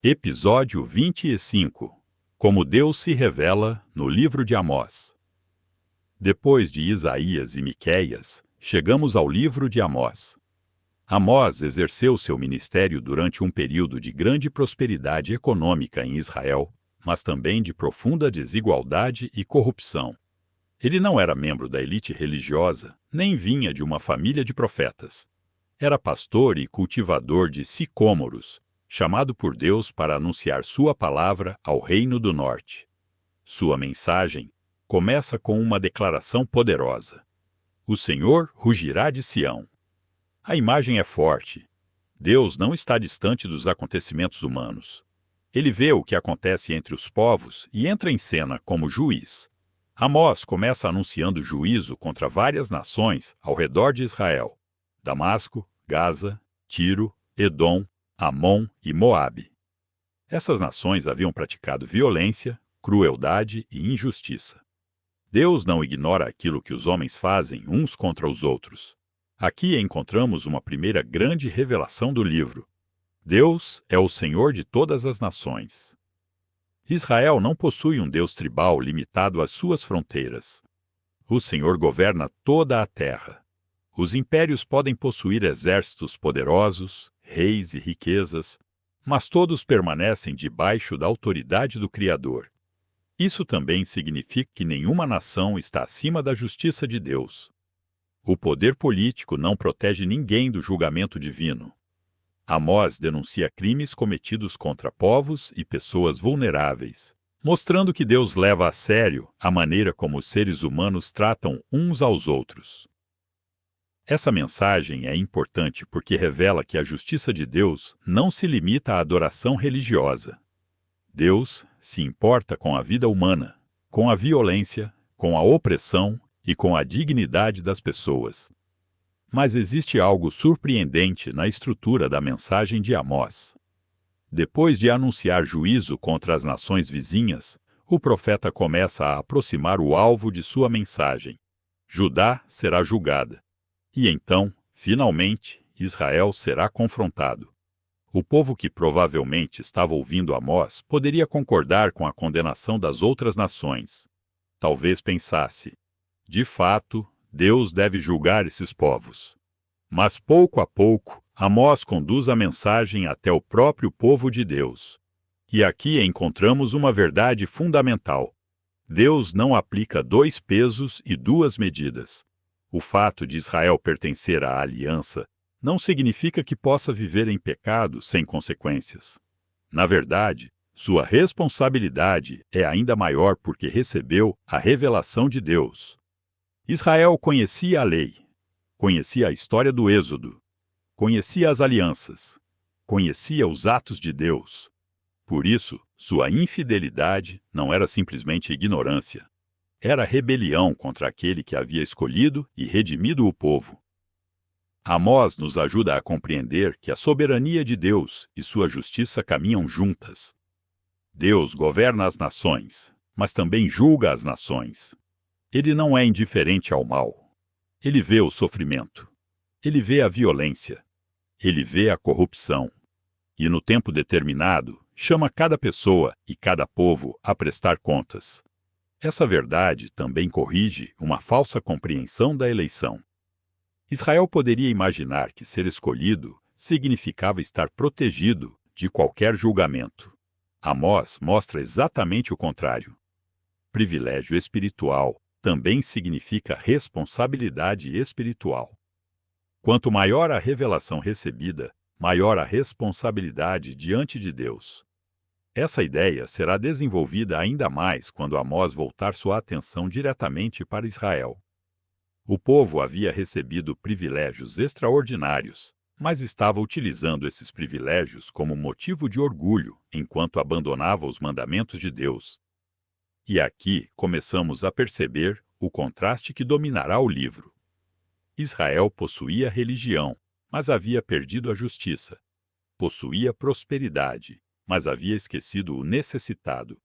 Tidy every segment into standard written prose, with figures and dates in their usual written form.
Episódio 25. Como Deus se revela no livro de Amós. Depois de Isaías e Miqueias, chegamos ao livro de Amós. Amós exerceu seu ministério durante um período de grande prosperidade econômica em Israel, mas também de profunda desigualdade e corrupção. Ele não era membro da elite religiosa, nem vinha de uma família de profetas. Era pastor e cultivador de sicômoros, chamado por Deus para anunciar sua palavra ao Reino do Norte. Sua mensagem começa com uma declaração poderosa: O Senhor rugirá de Sião. A imagem é forte. Deus não está distante dos acontecimentos humanos. Ele vê o que acontece entre os povos e entra em cena como juiz. Amós começa anunciando juízo contra várias nações ao redor de Israel: Damasco, Gaza, Tiro, Edom, Amon e Moabe. Essas nações haviam praticado violência, crueldade e injustiça. Deus não ignora aquilo que os homens fazem uns contra os outros. Aqui encontramos uma primeira grande revelação do livro. Deus é o Senhor de todas as nações. Israel não possui um Deus tribal limitado às suas fronteiras. O Senhor governa toda a terra. Os impérios podem possuir exércitos poderosos, reis e riquezas, mas todos permanecem debaixo da autoridade do Criador. Isso também significa que nenhuma nação está acima da justiça de Deus. O poder político não protege ninguém do julgamento divino. Amós denuncia crimes cometidos contra povos e pessoas vulneráveis, mostrando que Deus leva a sério a maneira como os seres humanos tratam uns aos outros. Essa mensagem é importante porque revela que a justiça de Deus não se limita à adoração religiosa. Deus se importa com a vida humana, com a violência, com a opressão e com a dignidade das pessoas. Mas existe algo surpreendente na estrutura da mensagem de Amós. Depois de anunciar juízo contra as nações vizinhas, o profeta começa a aproximar o alvo de sua mensagem. Judá será julgada. E então, finalmente, Israel será confrontado. O povo que provavelmente estava ouvindo Amós poderia concordar com a condenação das outras nações. Talvez pensasse: de fato, Deus deve julgar esses povos. Mas pouco a pouco, Amós conduz a mensagem até o próprio povo de Deus. E aqui encontramos uma verdade fundamental. Deus não aplica dois pesos e duas medidas. O fato de Israel pertencer à aliança não significa que possa viver em pecado sem consequências. Na verdade, sua responsabilidade é ainda maior porque recebeu a revelação de Deus. Israel conhecia a lei, conhecia a história do Êxodo, conhecia as alianças, conhecia os atos de Deus. Por isso, sua infidelidade não era simplesmente ignorância. Era rebelião contra aquele que havia escolhido e redimido o povo. Amós nos ajuda a compreender que a soberania de Deus e sua justiça caminham juntas. Deus governa as nações, mas também julga as nações. Ele não é indiferente ao mal. Ele vê o sofrimento. Ele vê a violência. Ele vê a corrupção. E no tempo determinado, chama cada pessoa e cada povo a prestar contas. Essa verdade também corrige uma falsa compreensão da eleição. Israel poderia imaginar que ser escolhido significava estar protegido de qualquer julgamento. Amós mostra exatamente o contrário. Privilégio espiritual também significa responsabilidade espiritual. Quanto maior a revelação recebida, maior a responsabilidade diante de Deus. Essa ideia será desenvolvida ainda mais quando Amós voltar sua atenção diretamente para Israel. O povo havia recebido privilégios extraordinários, mas estava utilizando esses privilégios como motivo de orgulho enquanto abandonava os mandamentos de Deus. E aqui começamos a perceber o contraste que dominará o livro. Israel possuía religião, mas havia perdido a justiça. Possuía prosperidade, mas havia esquecido o necessitado.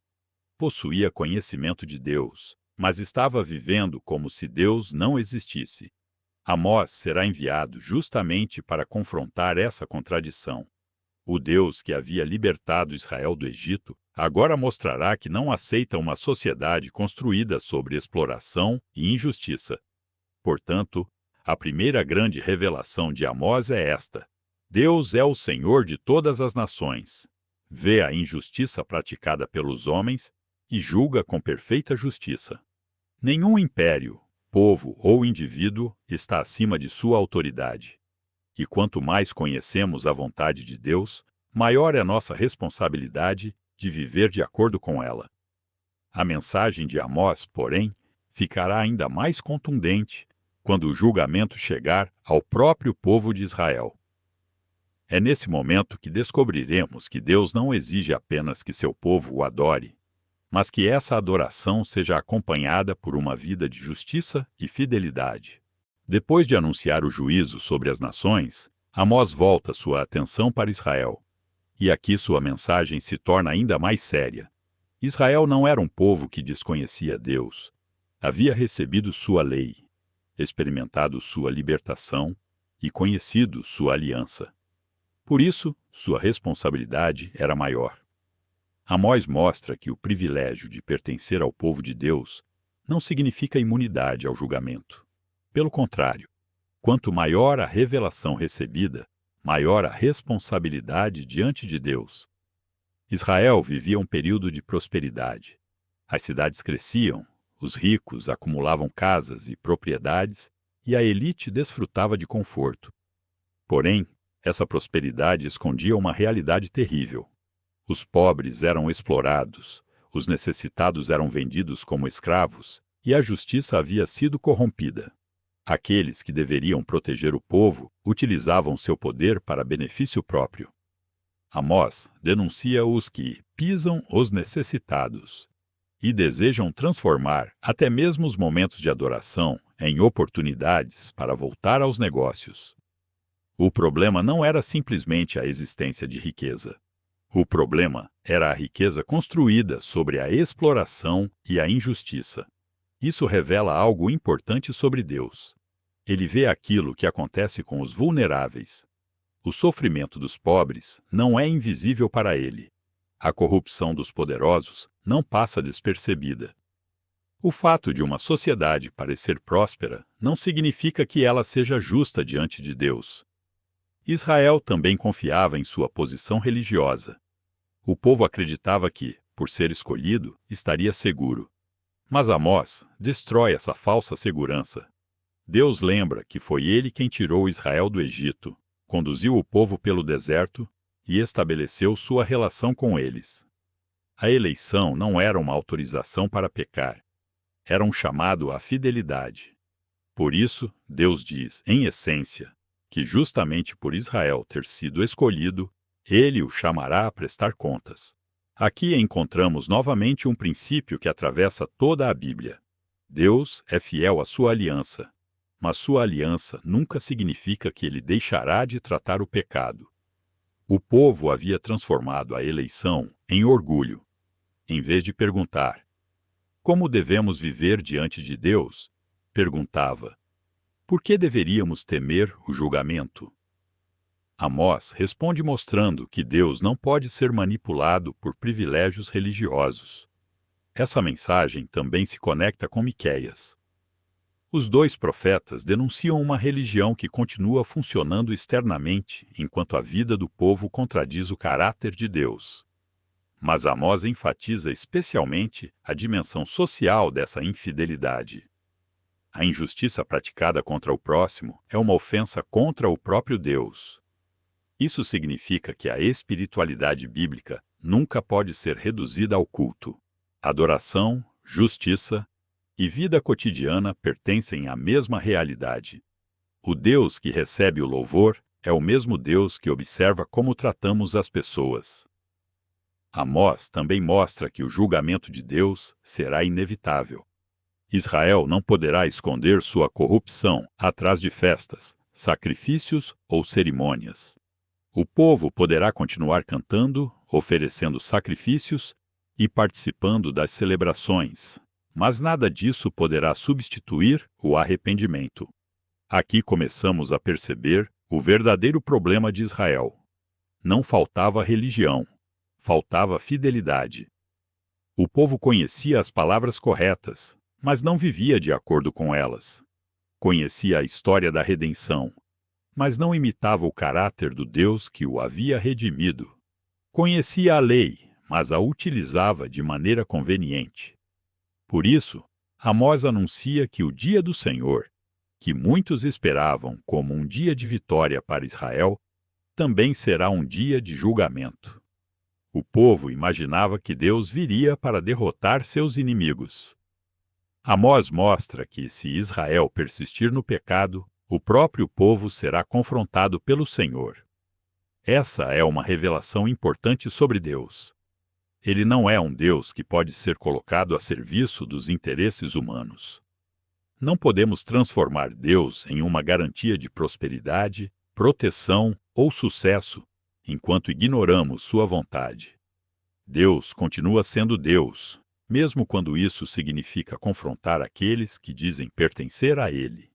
Possuía conhecimento de Deus, mas estava vivendo como se Deus não existisse. Amós será enviado justamente para confrontar essa contradição. O Deus que havia libertado Israel do Egito agora mostrará que não aceita uma sociedade construída sobre exploração e injustiça. Portanto, a primeira grande revelação de Amós é esta: Deus é o Senhor de todas as nações. Vê a injustiça praticada pelos homens e julga com perfeita justiça. Nenhum império, povo ou indivíduo está acima de sua autoridade. E quanto mais conhecemos a vontade de Deus, maior é nossa responsabilidade de viver de acordo com ela. A mensagem de Amós, porém, ficará ainda mais contundente quando o julgamento chegar ao próprio povo de Israel. É nesse momento que descobriremos que Deus não exige apenas que seu povo o adore, mas que essa adoração seja acompanhada por uma vida de justiça e fidelidade. Depois de anunciar o juízo sobre as nações, Amós volta sua atenção para Israel. E aqui sua mensagem se torna ainda mais séria. Israel não era um povo que desconhecia Deus. Havia recebido sua lei, experimentado sua libertação e conhecido sua aliança. Por isso, sua responsabilidade era maior. Amós mostra que o privilégio de pertencer ao povo de Deus não significa imunidade ao julgamento. Pelo contrário, quanto maior a revelação recebida, maior a responsabilidade diante de Deus. Israel vivia um período de prosperidade. As cidades cresciam, os ricos acumulavam casas e propriedades e a elite desfrutava de conforto. Porém, essa prosperidade escondia uma realidade terrível. Os pobres eram explorados, os necessitados eram vendidos como escravos e a justiça havia sido corrompida. Aqueles que deveriam proteger o povo utilizavam seu poder para benefício próprio. Amós denuncia os que pisam os necessitados e desejam transformar até mesmo os momentos de adoração em oportunidades para voltar aos negócios. O problema não era simplesmente a existência de riqueza. O problema era a riqueza construída sobre a exploração e a injustiça. Isso revela algo importante sobre Deus. Ele vê aquilo que acontece com os vulneráveis. O sofrimento dos pobres não é invisível para ele. A corrupção dos poderosos não passa despercebida. O fato de uma sociedade parecer próspera não significa que ela seja justa diante de Deus. Israel também confiava em sua posição religiosa. O povo acreditava que, por ser escolhido, estaria seguro. Mas Amós destrói essa falsa segurança. Deus lembra que foi ele quem tirou Israel do Egito, conduziu o povo pelo deserto e estabeleceu sua relação com eles. A eleição não era uma autorização para pecar, era um chamado à fidelidade. Por isso, Deus diz, em essência, que justamente por Israel ter sido escolhido, ele o chamará a prestar contas. Aqui encontramos novamente um princípio que atravessa toda a Bíblia. Deus é fiel à sua aliança, mas sua aliança nunca significa que ele deixará de tratar o pecado. O povo havia transformado a eleição em orgulho. Em vez de perguntar, como devemos viver diante de Deus? Perguntava, por que deveríamos temer o julgamento? Amós responde mostrando que Deus não pode ser manipulado por privilégios religiosos. Essa mensagem também se conecta com Miqueias. Os dois profetas denunciam uma religião que continua funcionando externamente enquanto a vida do povo contradiz o caráter de Deus. Mas Amós enfatiza especialmente a dimensão social dessa infidelidade. A injustiça praticada contra o próximo é uma ofensa contra o próprio Deus. Isso significa que a espiritualidade bíblica nunca pode ser reduzida ao culto. Adoração, justiça e vida cotidiana pertencem à mesma realidade. O Deus que recebe o louvor é o mesmo Deus que observa como tratamos as pessoas. Amós também mostra que o julgamento de Deus será inevitável. Israel não poderá esconder sua corrupção atrás de festas, sacrifícios ou cerimônias. O povo poderá continuar cantando, oferecendo sacrifícios e participando das celebrações, mas nada disso poderá substituir o arrependimento. Aqui começamos a perceber o verdadeiro problema de Israel. não faltava religião, faltava fidelidade. O povo conhecia as palavras corretas, mas não vivia de acordo com elas. Conhecia a história da redenção, mas não imitava o caráter do Deus que o havia redimido. Conhecia a lei, mas a utilizava de maneira conveniente. Por isso, Amós anuncia que o dia do Senhor, que muitos esperavam como um dia de vitória para Israel, também será um dia de julgamento. O povo imaginava que Deus viria para derrotar seus inimigos. Amós mostra que, se Israel persistir no pecado, o próprio povo será confrontado pelo Senhor. Essa é uma revelação importante sobre Deus. Ele não é um Deus que pode ser colocado a serviço dos interesses humanos. Não podemos transformar Deus em uma garantia de prosperidade, proteção ou sucesso enquanto ignoramos sua vontade. Deus continua sendo Deus, mesmo quando isso significa confrontar aqueles que dizem pertencer a Ele.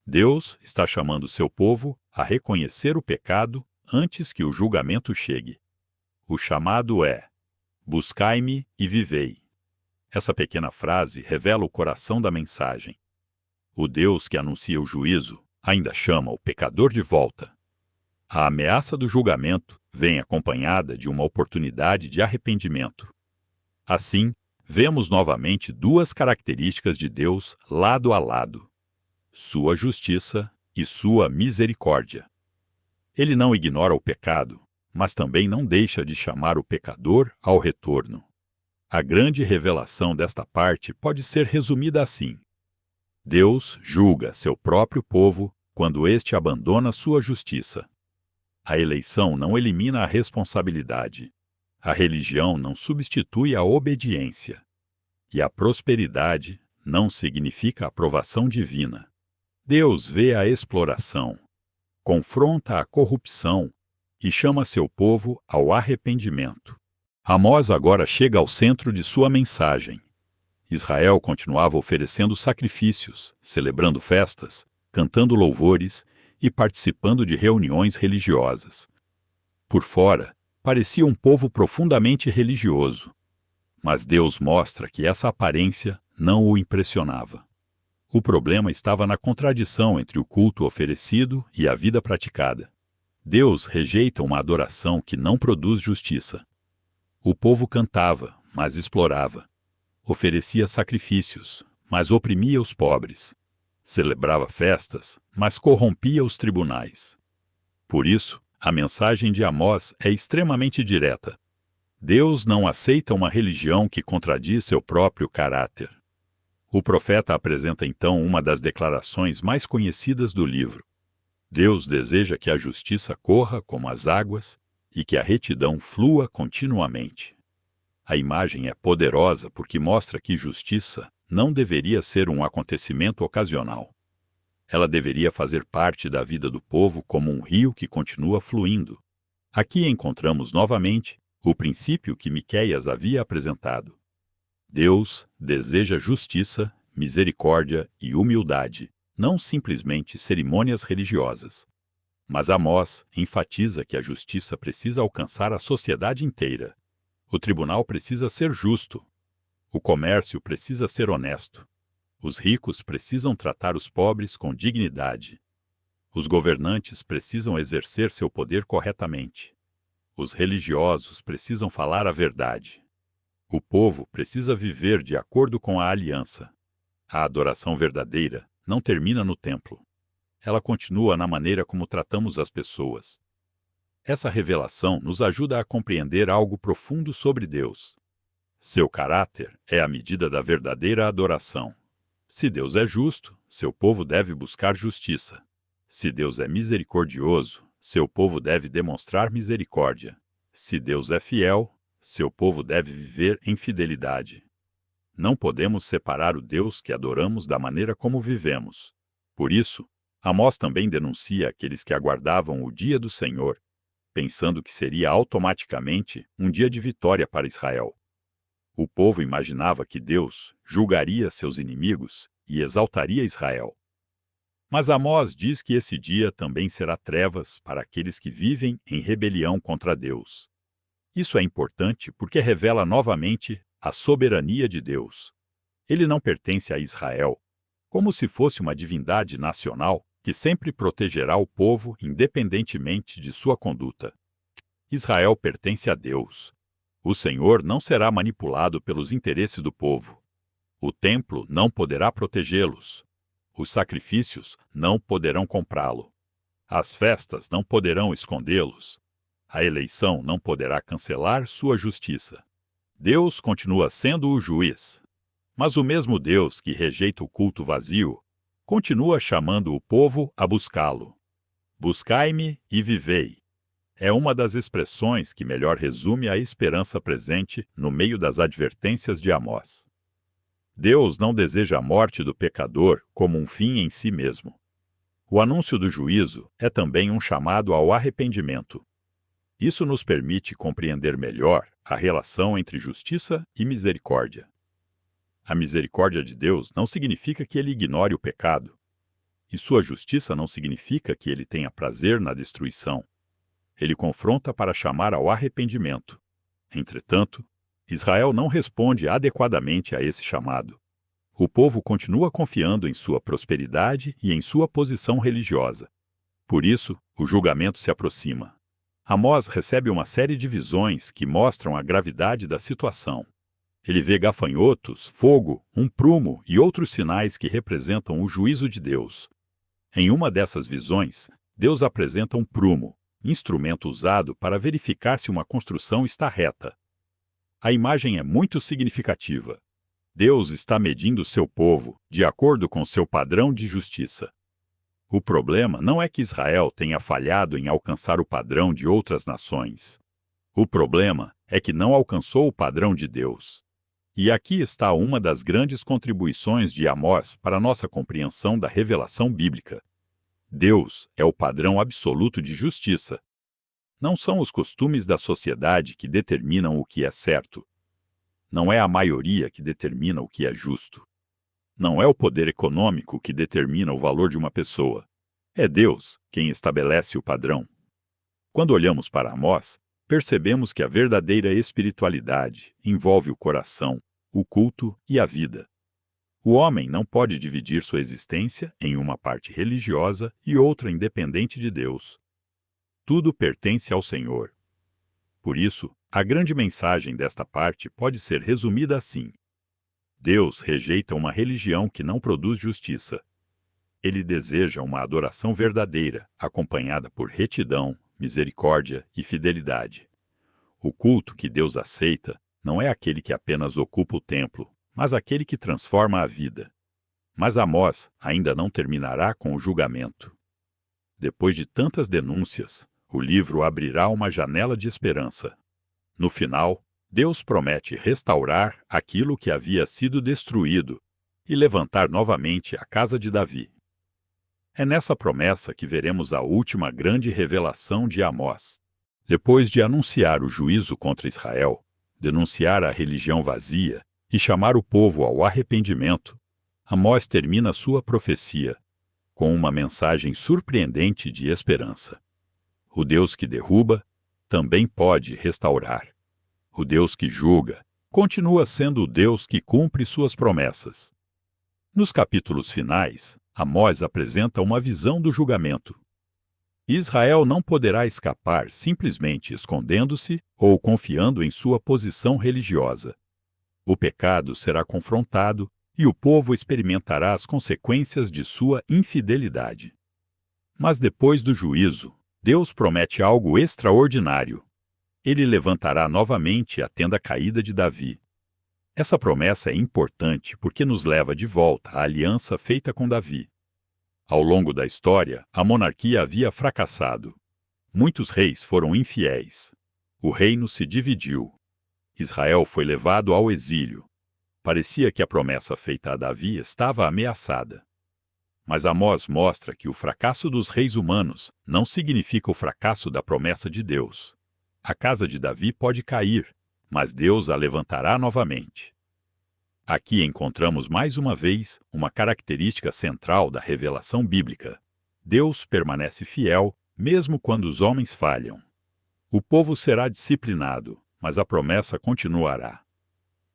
Deus está chamando seu povo a reconhecer o pecado antes que o julgamento chegue. O chamado é: buscai-me e vivei. Essa pequena frase revela o coração da mensagem. O Deus que anuncia o juízo ainda chama o pecador de volta. A ameaça do julgamento vem acompanhada de uma oportunidade de arrependimento. Assim, vemos novamente duas características de Deus lado a lado: sua justiça e sua misericórdia. Ele não ignora o pecado, mas também não deixa de chamar o pecador ao retorno. A grande revelação desta parte pode ser resumida assim: Deus julga seu próprio povo quando este abandona sua justiça. A eleição não elimina a responsabilidade. A religião não substitui a obediência. E a prosperidade não significa aprovação divina. Deus vê a exploração, confronta a corrupção e chama seu povo ao arrependimento. Amós agora chega ao centro de sua mensagem. Israel continuava oferecendo sacrifícios, celebrando festas, cantando louvores e participando de reuniões religiosas. Por fora, parecia um povo profundamente religioso, mas Deus mostra que essa aparência não o impressionava. O problema estava na contradição entre o culto oferecido e a vida praticada. Deus rejeita uma adoração que não produz justiça. O povo cantava, mas explorava. Oferecia sacrifícios, mas oprimia os pobres. Celebrava festas, mas corrompia os tribunais. Por isso, a mensagem de Amós é extremamente direta. Deus não aceita uma religião que contradiz seu próprio caráter. O profeta apresenta então uma das declarações mais conhecidas do livro. Deus deseja que a justiça corra como as águas e que a retidão flua continuamente. A imagem é poderosa porque mostra que justiça não deveria ser um acontecimento ocasional. Ela deveria fazer parte da vida do povo como um rio que continua fluindo. Aqui encontramos novamente o princípio que Miqueias havia apresentado. Deus deseja justiça, misericórdia e humildade, não simplesmente cerimônias religiosas. Mas Amós enfatiza que a justiça precisa alcançar a sociedade inteira. O tribunal precisa ser justo. O comércio precisa ser honesto. Os ricos precisam tratar os pobres com dignidade. Os governantes precisam exercer seu poder corretamente. Os religiosos precisam falar a verdade. O povo precisa viver de acordo com a aliança. A adoração verdadeira não termina no templo. Ela continua na maneira como tratamos as pessoas. Essa revelação nos ajuda a compreender algo profundo sobre Deus. Seu caráter é a medida da verdadeira adoração. Se Deus é justo, seu povo deve buscar justiça. Se Deus é misericordioso, seu povo deve demonstrar misericórdia. Se Deus é fiel, seu povo deve viver em fidelidade. Não podemos separar o Deus que adoramos da maneira como vivemos. Por isso, Amós também denuncia aqueles que aguardavam o dia do Senhor, pensando que seria automaticamente um dia de vitória para Israel. O povo imaginava que Deus julgaria seus inimigos e exaltaria Israel. Mas Amós diz que esse dia também será trevas para aqueles que vivem em rebelião contra Deus. Isso é importante porque revela novamente a soberania de Deus. Ele não pertence a Israel, como se fosse uma divindade nacional que sempre protegerá o povo independentemente de sua conduta. Israel pertence a Deus. O Senhor não será manipulado pelos interesses do povo. O templo não poderá protegê-los. Os sacrifícios não poderão comprá-lo. As festas não poderão escondê-los. A eleição não poderá cancelar sua justiça. Deus continua sendo o juiz. Mas o mesmo Deus que rejeita o culto vazio continua chamando o povo a buscá-lo. Buscai-me e vivei. É uma das expressões que melhor resume a esperança presente no meio das advertências de Amós. Deus não deseja a morte do pecador como um fim em si mesmo. O anúncio do juízo é também um chamado ao arrependimento. Isso nos permite compreender melhor a relação entre justiça e misericórdia. A misericórdia de Deus não significa que ele ignore o pecado. E sua justiça não significa que ele tenha prazer na destruição. Ele confronta para chamar ao arrependimento. Entretanto, Israel não responde adequadamente a esse chamado. O povo continua confiando em sua prosperidade e em sua posição religiosa. Por isso, o julgamento se aproxima. Amós recebe uma série de visões que mostram a gravidade da situação. Ele vê gafanhotos, fogo, um prumo e outros sinais que representam o juízo de Deus. Em uma dessas visões, Deus apresenta um prumo, instrumento usado para verificar se uma construção está reta. A imagem é muito significativa. Deus está medindo seu povo de acordo com seu padrão de justiça. O problema não é que Israel tenha falhado em alcançar o padrão de outras nações. O problema é que não alcançou o padrão de Deus. E aqui está uma das grandes contribuições de Amós para nossa compreensão da revelação bíblica. Deus é o padrão absoluto de justiça. Não são os costumes da sociedade que determinam o que é certo. Não é a maioria que determina o que é justo. Não é o poder econômico que determina o valor de uma pessoa. É Deus quem estabelece o padrão. Quando olhamos para Amós, percebemos que a verdadeira espiritualidade envolve o coração, o culto e a vida. O homem não pode dividir sua existência em uma parte religiosa e outra independente de Deus. Tudo pertence ao Senhor. Por isso, a grande mensagem desta parte pode ser resumida assim: Deus rejeita uma religião que não produz justiça. Ele deseja uma adoração verdadeira, acompanhada por retidão, misericórdia e fidelidade. O culto que Deus aceita não é aquele que apenas ocupa o templo, mas aquele que transforma a vida. Mas Amós ainda não terminará com o julgamento. Depois de tantas denúncias, o livro abrirá uma janela de esperança. No final, Deus promete restaurar aquilo que havia sido destruído e levantar novamente a casa de Davi. É nessa promessa que veremos a última grande revelação de Amós. Depois de anunciar o juízo contra Israel, denunciar a religião vazia e chamar o povo ao arrependimento, Amós termina sua profecia com uma mensagem surpreendente de esperança. O Deus que derruba também pode restaurar. O Deus que julga continua sendo o Deus que cumpre suas promessas. Nos capítulos finais, Amós apresenta uma visão do julgamento. Israel não poderá escapar simplesmente escondendo-se ou confiando em sua posição religiosa. O pecado será confrontado e o povo experimentará as consequências de sua infidelidade. Mas depois do juízo, Deus promete algo extraordinário. Ele levantará novamente a tenda caída de Davi. Essa promessa é importante porque nos leva de volta à aliança feita com Davi. Ao longo da história, a monarquia havia fracassado. Muitos reis foram infiéis. O reino se dividiu. Israel foi levado ao exílio. Parecia que a promessa feita a Davi estava ameaçada. Mas Amós mostra que o fracasso dos reis humanos não significa o fracasso da promessa de Deus. A casa de Davi pode cair, mas Deus a levantará novamente. Aqui encontramos mais uma vez uma característica central da revelação bíblica. Deus permanece fiel, mesmo quando os homens falham. O povo será disciplinado, mas a promessa continuará.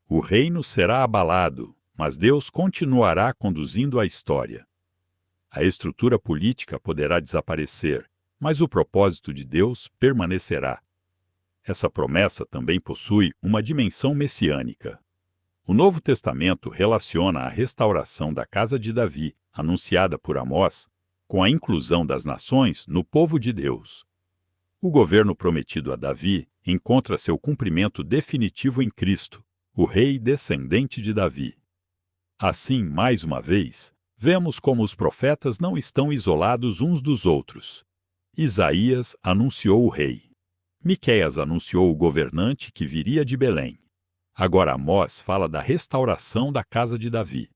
O reino será abalado, mas Deus continuará conduzindo a história. A estrutura política poderá desaparecer, mas o propósito de Deus permanecerá. Essa promessa também possui uma dimensão messiânica. O Novo Testamento relaciona a restauração da casa de Davi, anunciada por Amós, com a inclusão das nações no povo de Deus. O governo prometido a Davi encontra seu cumprimento definitivo em Cristo, o rei descendente de Davi. Assim, mais uma vez, vemos como os profetas não estão isolados uns dos outros. Isaías anunciou o rei. Miqueias anunciou o governante que viria de Belém. Agora Amós fala da restauração da casa de Davi.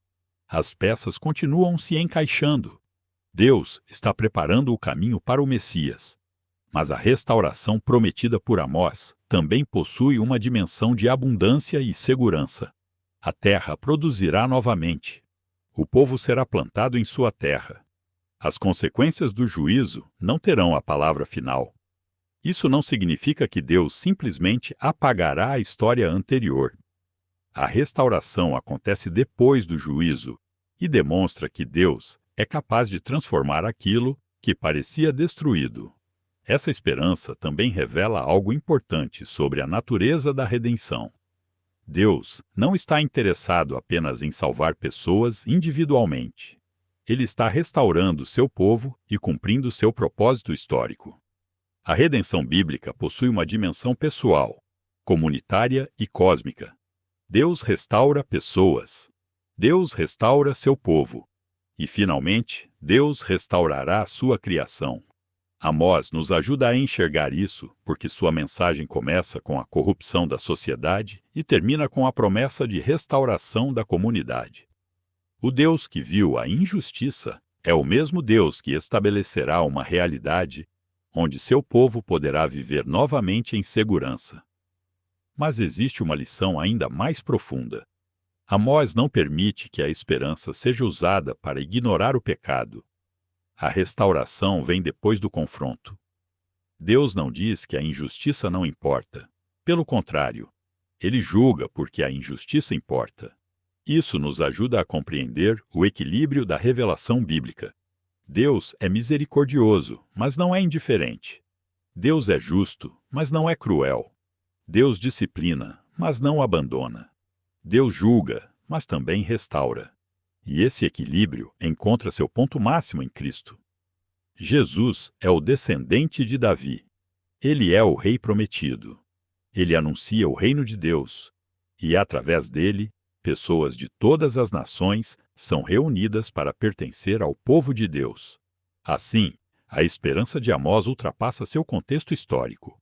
As peças continuam se encaixando. Deus está preparando o caminho para o Messias. Mas a restauração prometida por Amós também possui uma dimensão de abundância e segurança. A terra produzirá novamente. O povo será plantado em sua terra. As consequências do juízo não terão a palavra final. Isso não significa que Deus simplesmente apagará a história anterior. A restauração acontece depois do juízo e demonstra que Deus é capaz de transformar aquilo que parecia destruído. Essa esperança também revela algo importante sobre a natureza da redenção. Deus não está interessado apenas em salvar pessoas individualmente. Ele está restaurando seu povo e cumprindo seu propósito histórico. A redenção bíblica possui uma dimensão pessoal, comunitária e cósmica. Deus restaura pessoas. Deus restaura seu povo. E, finalmente, Deus restaurará sua criação. Amós nos ajuda a enxergar isso, porque sua mensagem começa com a corrupção da sociedade e termina com a promessa de restauração da comunidade. O Deus que viu a injustiça é o mesmo Deus que estabelecerá uma realidade onde seu povo poderá viver novamente em segurança. Mas existe uma lição ainda mais profunda. Amós não permite que a esperança seja usada para ignorar o pecado. A restauração vem depois do confronto. Deus não diz que a injustiça não importa. Pelo contrário, ele julga porque a injustiça importa. Isso nos ajuda a compreender o equilíbrio da revelação bíblica. Deus é misericordioso, mas não é indiferente. Deus é justo, mas não é cruel. Deus disciplina, mas não abandona. Deus julga, mas também restaura. E esse equilíbrio encontra seu ponto máximo em Cristo. Jesus é o descendente de Davi. Ele é o Rei prometido. Ele anuncia o reino de Deus. E, através dele, pessoas de todas as nações são reunidas para pertencer ao povo de Deus. Assim, a esperança de Amós ultrapassa seu contexto histórico.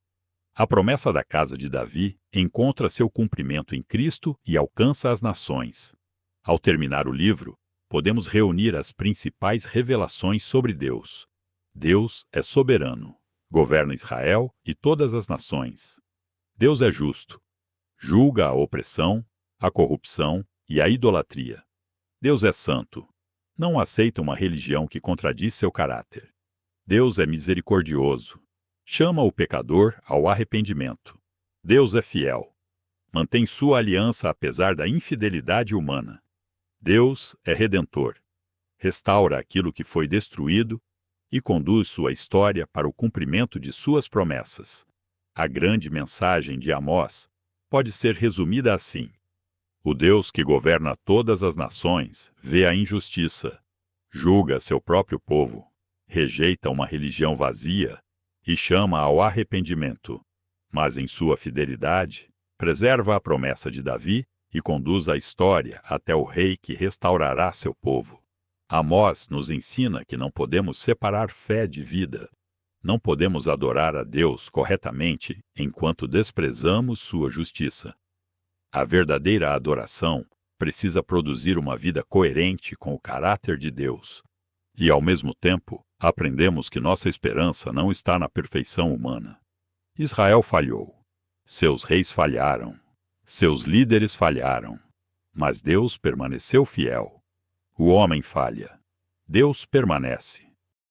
A promessa da casa de Davi encontra seu cumprimento em Cristo e alcança as nações. Ao terminar o livro, podemos reunir as principais revelações sobre Deus. Deus é soberano, governa Israel e todas as nações. Deus é justo, julga a opressão, a corrupção e a idolatria. Deus é santo, não aceita uma religião que contradiz seu caráter. Deus é misericordioso, chama o pecador ao arrependimento. Deus é fiel, mantém sua aliança apesar da infidelidade humana. Deus é redentor, restaura aquilo que foi destruído e conduz sua história para o cumprimento de suas promessas. A grande mensagem de Amós pode ser resumida assim: o Deus que governa todas as nações vê a injustiça, julga seu próprio povo, rejeita uma religião vazia e chama ao arrependimento, mas em sua fidelidade preserva a promessa de Davi e conduz a história até o rei que restaurará seu povo. Amós nos ensina que não podemos separar fé de vida. Não podemos adorar a Deus corretamente enquanto desprezamos sua justiça. A verdadeira adoração precisa produzir uma vida coerente com o caráter de Deus. E, ao mesmo tempo, aprendemos que nossa esperança não está na perfeição humana. Israel falhou. Seus reis falharam. Seus líderes falharam. mas Deus permaneceu fiel. O homem falha, Deus permanece.